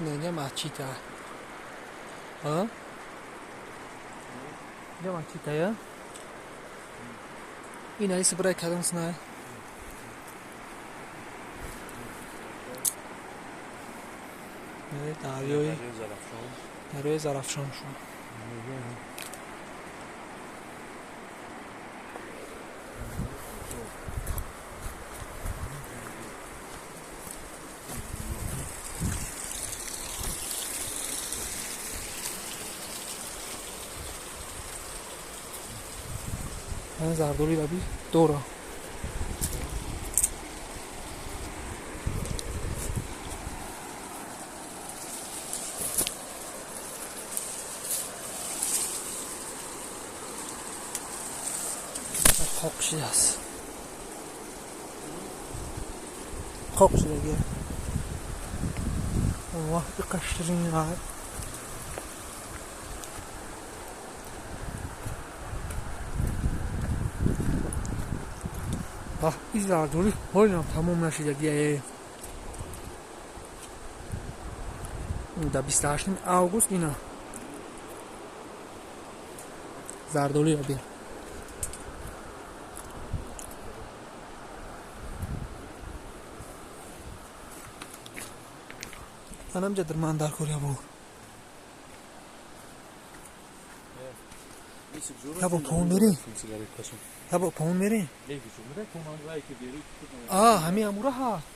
اینجا مچیتا ها اینجا مچیتا یا این هایی سپرای کدام سنه دریای زرافشان شون من زردوری لبی دورا خوقشی هست خوقشی دیگه الله بقشرین های این زردوری هایم تمام نشیدگیه در 28 آگوست اینا زردوری رو بیر منم جدر من در کوریا بود یا با پون بری یا با پون بری همین امورا هست